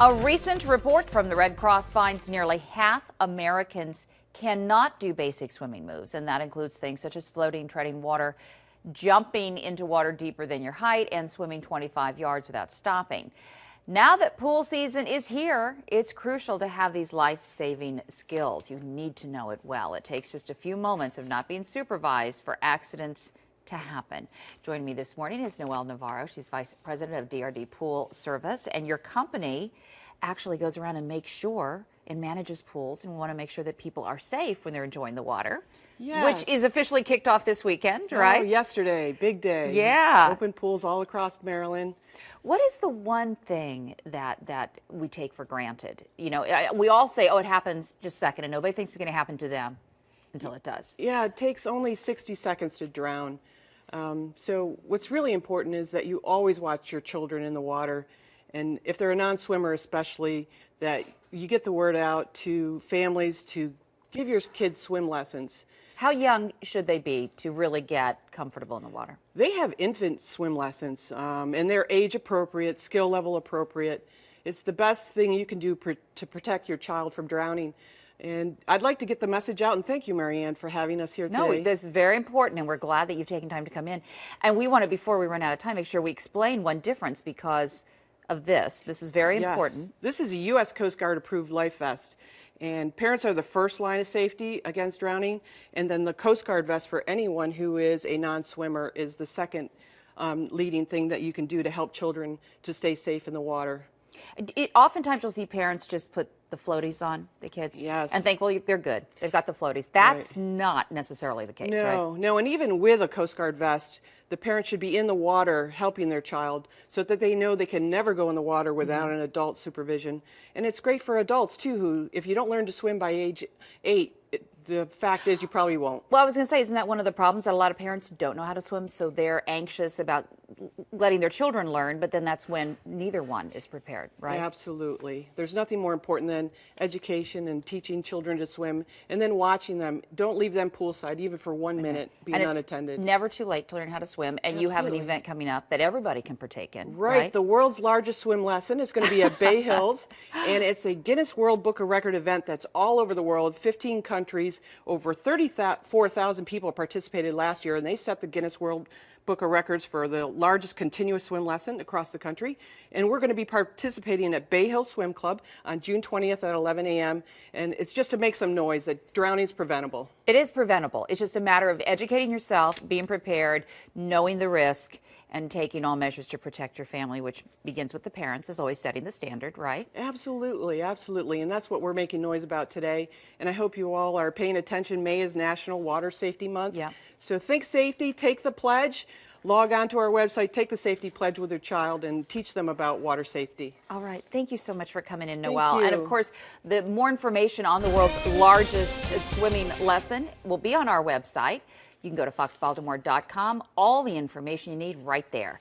A recent report from the Red Cross finds nearly half Americans cannot do basic swimming moves, and that includes things such as floating, treading water, jumping into water deeper than your height, and swimming 25 yards without stopping. Now that pool season is here, it's crucial to have these life-saving skills. You need to know it well. It takes just a few moments of not being supervised for accidents to happen. Joining me this morning is Noelle Navarro. She's Vice President of DRD Pool Service, and your company actually goes around and makes sure and manages pools, and we want to make sure that people are safe when they're enjoying the water. Yes. Which is officially kicked off this weekend, right? Oh, yesterday, big day. Yeah. Open pools all across Maryland. What is the one thing that we take for granted? You know, we all say, oh, it happens just a second, and nobody thinks it's going to happen to them until it does. Yeah, it takes only 60 seconds to drown. So what's really important is that you always watch your children in the water, and if they're a non-swimmer especially, that you get the word out to families to give your kids swim lessons. How young should they be to really get comfortable in the water? They have infant swim lessons, and they're age appropriate, skill level appropriate. It's the best thing you can do to protect your child from drowning. And I'd like to get the message out, and thank you, Marianne, for having us here today. No, this is very important, and we're glad that you've taken time to come in. And we want to, before we run out of time, make sure we explain one difference because of this. This is very important. This is a U.S. Coast Guard approved life vest. And parents are the first line of safety against drowning, and then the Coast Guard vest for anyone who is a non-swimmer is the second leading thing that you can do to help children to stay safe in the water. Oftentimes you'll see parents just put the floaties on the kids and think, well, they're good. They've got the floaties. That's not necessarily the case, right? No, and even with a Coast Guard vest, the parent should be in the water helping their child so that they know they can never go in the water without an adult supervision. And it's great for adults, too, who, if you don't learn to swim by age 8, the fact is you probably won't. Well, I was going to say, isn't that one of the problems, that a lot of parents don't know how to swim, so they're anxious about letting their children learn, but then that's when neither one is prepared, right? Absolutely. There's nothing more important than education and teaching children to swim and then watching them. Don't leave them poolside even for 1 minute being unattended. It's never too late to learn how to swim, and you have an event coming up that everybody can partake in, right? The world's largest swim lesson is going to be at Bay Hills, and it's a Guinness World Book of Record event that's all over the world, 15 countries. Over 34,000 people participated last year, and they set the Guinness World Book of Records for the largest continuous swim lesson across the country. And we're going to be participating at Bay Hills Swim Club on June 20th at 11 a.m. And it's just to make some noise that drowning is preventable. It is preventable. It's just a matter of educating yourself, being prepared, knowing the risk, and taking all measures to protect your family, which begins with the parents, is always setting the standard, right? Absolutely, absolutely. And that's what we're making noise about today. And I hope you all are paying attention. May is National Water Safety Month. Yeah. So think safety, take the pledge. Log on to our website, take the safety pledge with your child, and teach them about water safety. All right. Thank you so much for coming in, Noelle. Thank you. And of course, the more information on the world's largest swimming lesson will be on our website. You can go to foxbaltimore.com. All the information you need right there.